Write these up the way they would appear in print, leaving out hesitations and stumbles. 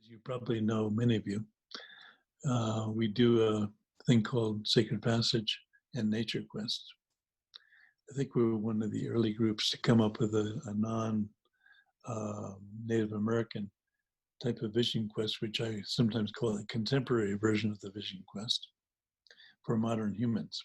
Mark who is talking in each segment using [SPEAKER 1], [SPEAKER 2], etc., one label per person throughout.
[SPEAKER 1] you probably know, many of you, we do a thing called Sacred Passage and Nature Quest. I think we were one of the early groups to come up with a non-Native American type of vision quest, which I sometimes call a contemporary version of the vision quest for modern humans.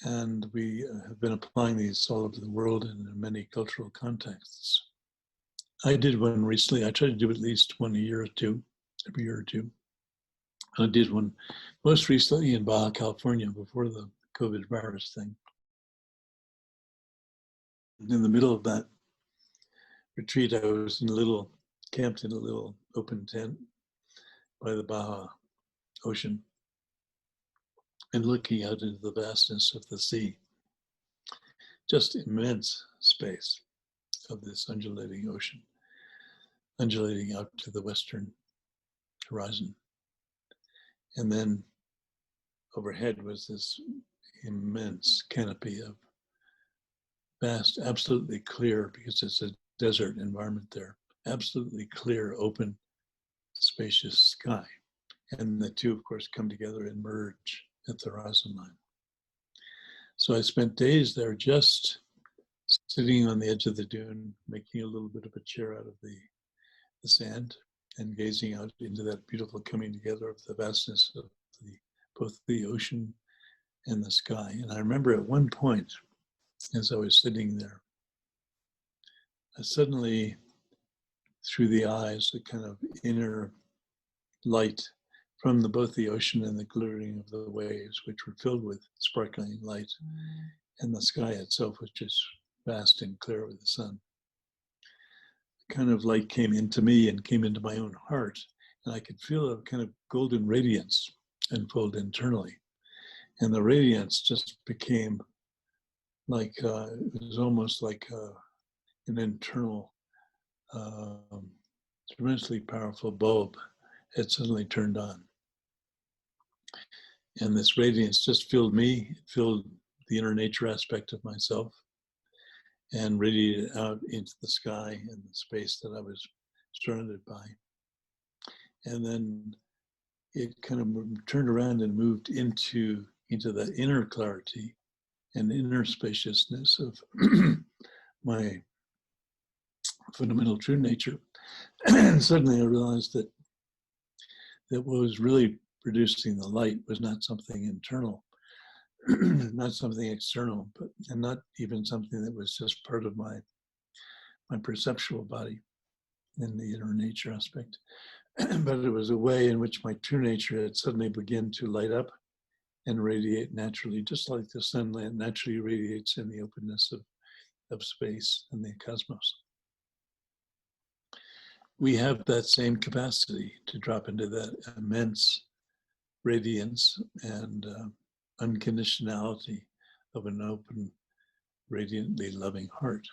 [SPEAKER 1] And we have been applying these all over the world in many cultural contexts. I did one recently. I try to do at least one a year or two, every year or two. I did one most recently in Baja California before the COVID virus thing. In the middle of that retreat, I was camped in a little open tent by the Baja Ocean and looking out into the vastness of the sea. Just immense space of this undulating ocean, undulating out to the western horizon. And then overhead was this immense canopy of vast, absolutely clear, because it's a desert environment there, absolutely clear, open, spacious sky. And the two, of course, come together and merge at the horizon line. So I spent days there just sitting on the edge of the dune, making a little bit of a chair out of the sand and gazing out into that beautiful coming together of the vastness of both the ocean and the sky. And I remember at one point, as I was sitting there, I suddenly, through the eyes, a kind of inner light from both the ocean and the glittering of the waves, which were filled with sparkling light, and the sky itself, which is vast and clear with the sun. A kind of light came into me and came into my own heart, and I could feel a kind of golden radiance unfold internally. And the radiance just became like, it was almost like an internal, tremendously powerful bulb had suddenly turned on. And this radiance just filled me, it filled the inner nature aspect of myself, and radiated out into the sky and the space that I was surrounded by. And then it kind of turned around and moved into the inner clarity and inner spaciousness of my fundamental true nature. And suddenly I realized that what was really producing the light was not something internal, not something external, and not even something that was just part of my perceptual body in the inner nature aspect. But it was a way in which my true nature had suddenly begun to light up and radiate naturally, just like the sunlight naturally radiates in the openness of space and the cosmos. We have that same capacity to drop into that immense radiance and unconditionality of an open, radiantly loving heart.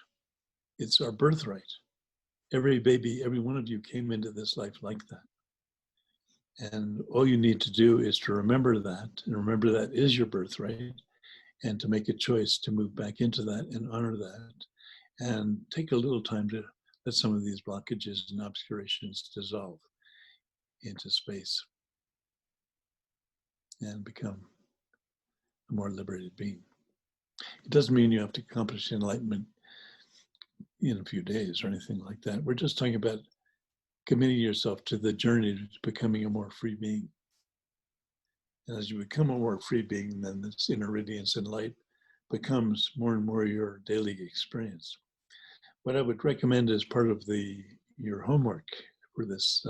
[SPEAKER 1] It's our birthright. Every baby, every one of you came into this life like that. And all you need to do is to remember that, and remember that is your birthright, and to make a choice to move back into that and honor that, and take a little time to let some of these blockages and obscurations dissolve into space and become a more liberated being. It doesn't mean you have to accomplish enlightenment in a few days or anything like that. We're just talking about committing yourself to the journey to becoming a more free being. And as you become a more free being, then this inner radiance and light becomes more and more your daily experience. What I would recommend as part of your homework for this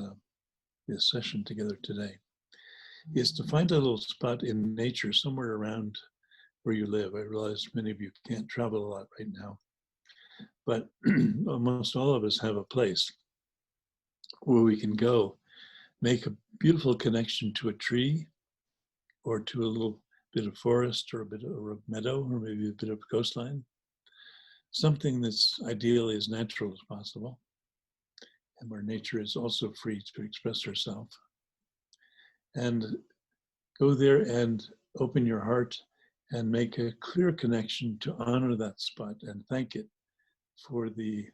[SPEAKER 1] session together today is to find a little spot in nature somewhere around where you live. I realize many of you can't travel a lot right now, but almost all of us have a place where we can go, make a beautiful connection to a tree or to a little bit of forest or a bit of a meadow or maybe a bit of coastline, something that's ideally as natural as possible, and where nature is also free to express herself. And go there and open your heart and make a clear connection to honor that spot and thank it for the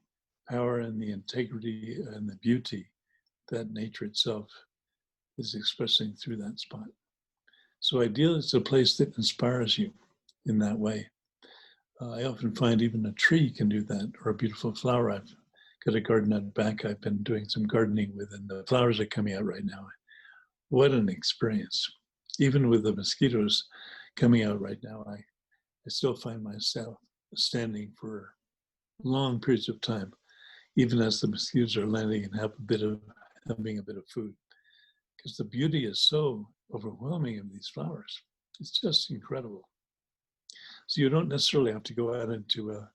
[SPEAKER 1] power and the integrity and the beauty that nature itself is expressing through that spot. So ideally, it's a place that inspires you in that way. I often find even a tree can do that, or a beautiful flower. I've got a garden out back I've been doing some gardening with, and the flowers are coming out right now. What an experience. Even with the mosquitoes coming out right now, I still find myself standing for long periods of time, even as the mosquitoes are landing and having a bit of food. Because the beauty is so overwhelming of these flowers. It's just incredible. So you don't necessarily have to go out into a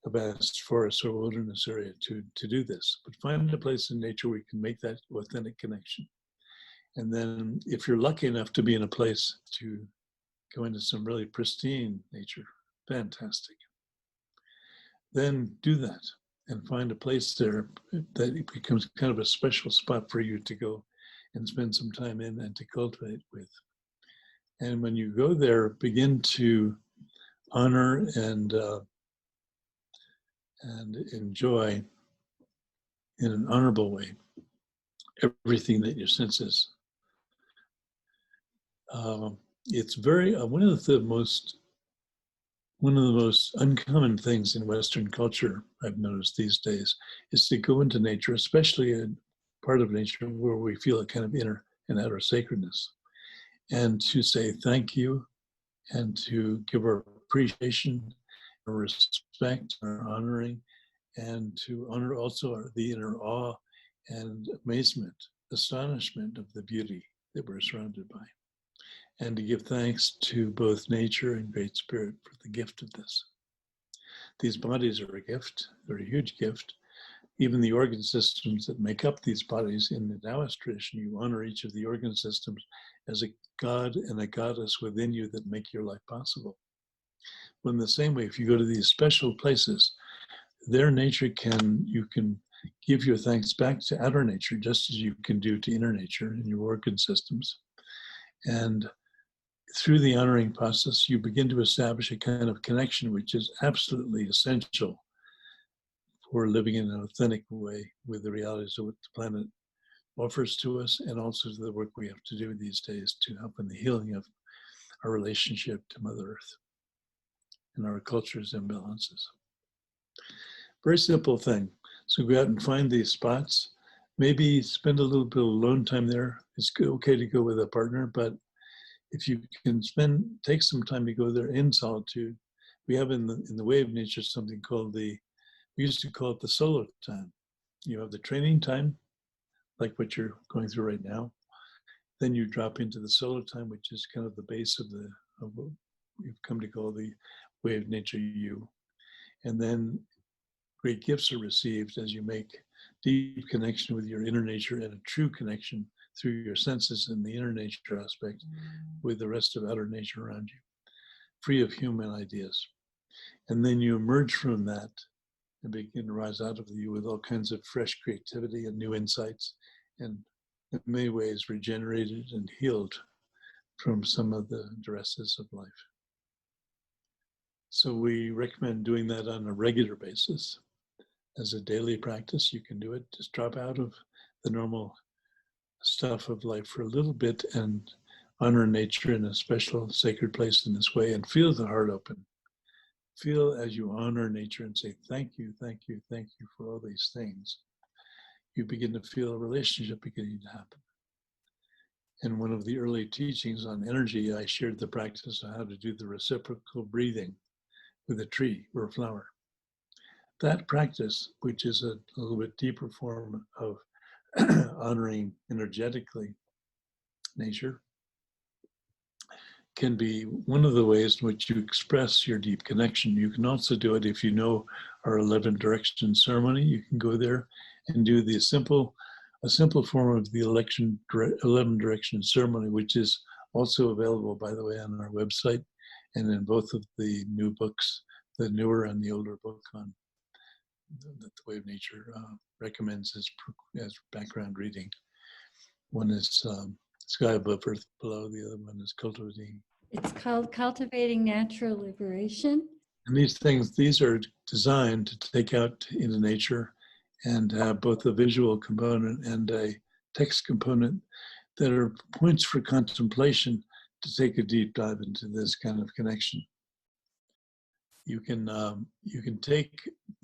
[SPEAKER 1] vast forest or wilderness area to do this, but find a place in nature where you can make that authentic connection. And then if you're lucky enough to be in a place to go into some really pristine nature, fantastic. Then do that and find a place there that it becomes kind of a special spot for you to go and spend some time in and to cultivate with. And when you go there, begin to honor and enjoy in an honorable way everything that your senses. It's very one of the most uncommon things in Western culture I've noticed these days is to go into nature, especially a part of nature where we feel a kind of inner and outer sacredness, and to say thank you and to give our appreciation, our respect, our honoring, and to honor also the inner awe and amazement, astonishment of the beauty that we're surrounded by. And to give thanks to both nature and Great Spirit for the gift of this. These bodies are a gift, they're a huge gift. Even the organ systems that make up these bodies in the Taoist tradition, you honor each of the organ systems as a god and a goddess within you that make your life possible. But in the same way, if you go to these special places, their nature you can give your thanks back to outer nature, just as you can do to inner nature in your organ systems. And through the honoring process, you begin to establish a kind of connection which is absolutely essential for living in an authentic way with the realities of what the planet offers to us, and also the work we have to do these days to help in the healing of our relationship to Mother Earth and our culture's imbalances. Very simple thing. So go out and find these spots. Maybe spend a little bit of alone time there. It's okay to go with a partner, but if you can take some time to go there in solitude. We have in the way of nature something called we used to call it the solo time. You have the training time, like what you're going through right now. Then you drop into the solo time, which is kind of the base of what we've come to call the way of nature you. And then great gifts are received as you make deep connection with your inner nature and a true connection through your senses and the inner nature aspect with the rest of outer nature around you, free of human ideas. And then you emerge from that and begin to rise out of you with all kinds of fresh creativity and new insights, and in many ways regenerated and healed from some of the duresses of life. So we recommend doing that on a regular basis. As a daily practice, you can do it. Just drop out of the normal stuff of life for a little bit and honor nature in a special sacred place in this way, and feel the heart open. Feel as you honor nature and say, thank you, thank you, thank you for all these things. You begin to feel a relationship beginning to happen. In one of the early teachings on energy, I shared the practice of how to do the reciprocal breathing with a tree or a flower. That practice, which is a little bit deeper form of honoring energetically nature, can be one of the ways in which you express your deep connection. You can also do it if you know our 11 direction ceremony. You can go there and do a simple form of the 11 direction ceremony, which is also available, by the way, on our website and in both of the new books, the newer and the older book on that the Way of Nature recommends as background reading. One is Sky Above, Earth Below. The other one is Cultivating.
[SPEAKER 2] It's called Cultivating Natural Liberation.
[SPEAKER 1] And these are designed to take out into nature and have both a visual component and a text component that are points for contemplation to take a deep dive into this kind of connection. You can take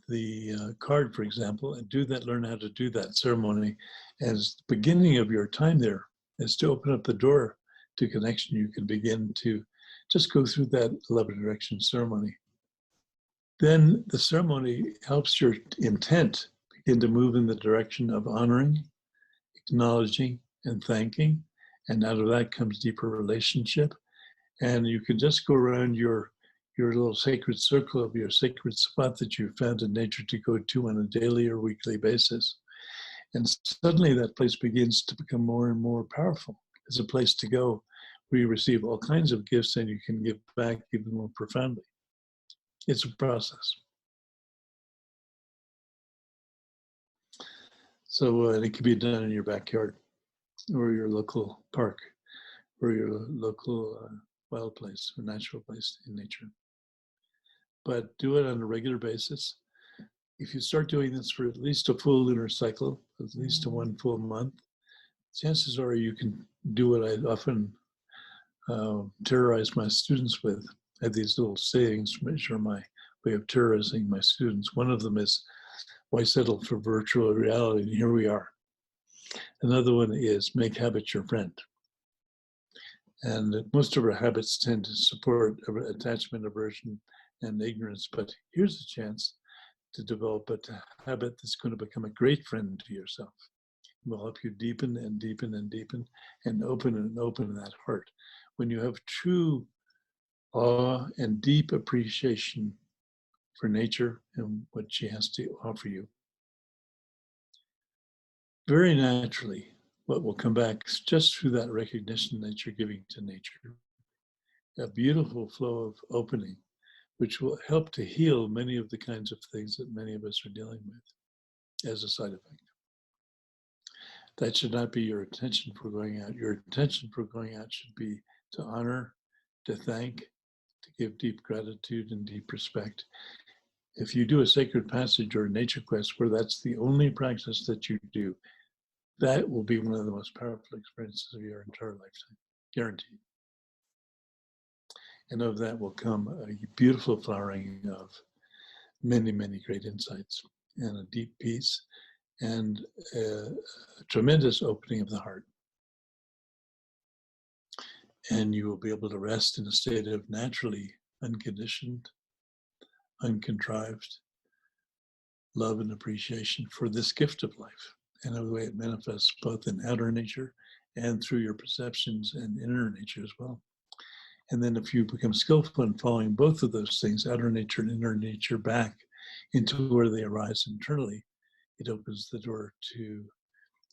[SPEAKER 1] the card, for example, and learn how to do that ceremony as the beginning of your time there, is to open up the door to connection. You can begin to just go through that love and direction ceremony. Then the ceremony helps your intent begin to move in the direction of honoring, acknowledging, and thanking. And out of that comes deeper relationship. And you can just go around your little sacred circle of your sacred spot that you found in nature to go to on a daily or weekly basis. And suddenly that place begins to become more and more powerful as a place to go where you receive all kinds of gifts and you can give back even more profoundly. It's a process. So it can be done in your backyard or your local park or your local wild place or natural place in nature. But do it on a regular basis. If you start doing this for at least a full lunar cycle, at least a 1 full month, chances are you can do what I often terrorize my students with. I have these little sayings which are my way of terrorizing my students. One of them is, why settle for virtual reality? And here we are. Another one is, make habit your friend. And most of our habits tend to support attachment, aversion, and ignorance. But here's a chance to develop a habit that's going to become a great friend to yourself. It will help you deepen and deepen and deepen and open that heart. When you have true awe and deep appreciation for nature and what she has to offer you, very naturally, what will come back is just through that recognition that you're giving to nature, a beautiful flow of opening, which will help to heal many of the kinds of things that many of us are dealing with as a side effect. That should not be your intention for going out. Your intention for going out should be to honor, to thank, to give deep gratitude and deep respect. If you do a sacred passage or a nature quest where that's the only practice that you do, that will be one of the most powerful experiences of your entire lifetime, guaranteed. And of that will come a beautiful flowering of many, many great insights and a deep peace and a tremendous opening of the heart. And you will be able to rest in a state of naturally unconditioned, uncontrived love and appreciation for this gift of life and of the way it manifests both in outer nature and through your perceptions and inner nature as well. And then if you become skillful in following both of those things, outer nature and inner nature, back into where they arise internally, it opens the door to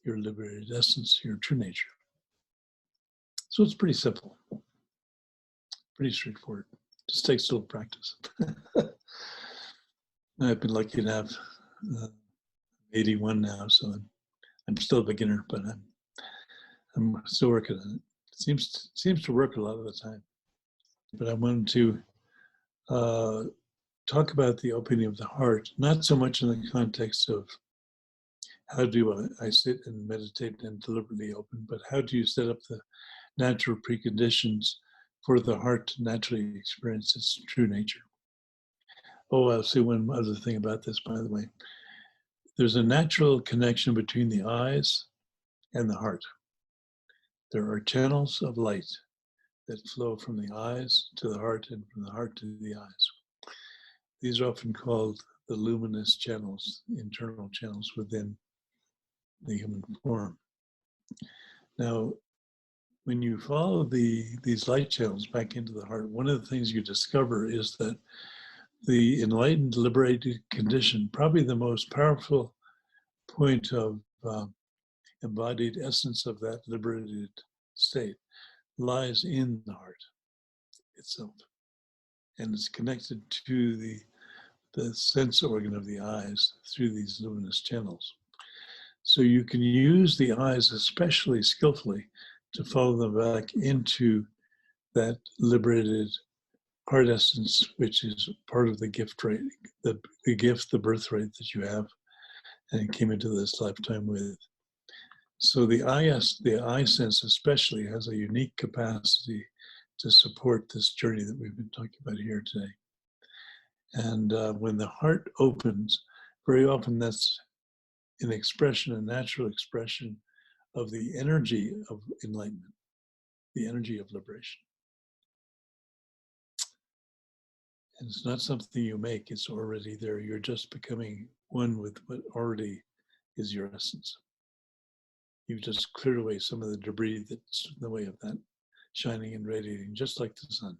[SPEAKER 1] your liberated essence, your true nature. So it's pretty simple, pretty straightforward. Just takes a little practice. I've been lucky to have 81 now, so I'm still a beginner, but I'm still working on it. It seems to work a lot of the time. But I wanted to talk about the opening of the heart, not so much in the context of how do I sit and meditate and deliberately open, but how do you set up the natural preconditions for the heart to naturally experience its true nature. Oh, I'll say one other thing about this, by the way. There's a natural connection between the eyes and the heart. There are channels of light that flow from the eyes to the heart and from the heart to the eyes. These are often called the luminous channels, internal channels within the human form. Now, when you follow these light channels back into the heart, one of the things you discover is that the enlightened, liberated condition, probably the most powerful point of embodied essence of that liberated state, lies in the heart itself. And it's connected to the sense organ of the eyes through these luminous channels. So you can use the eyes especially skillfully to follow them back into that liberated heart essence, which is part of the gift rate, the gift, the birthright that you have and came into this lifetime with. So the eye sense especially has a unique capacity to support this journey that we've been talking about here today. And when the heart opens, very often that's an expression, a natural expression of the energy of enlightenment, the energy of liberation. And it's not something you make, it's already there. You're just becoming one with what already is your essence. You've just cleared away some of the debris that's in the way of that, shining and radiating, just like the sun.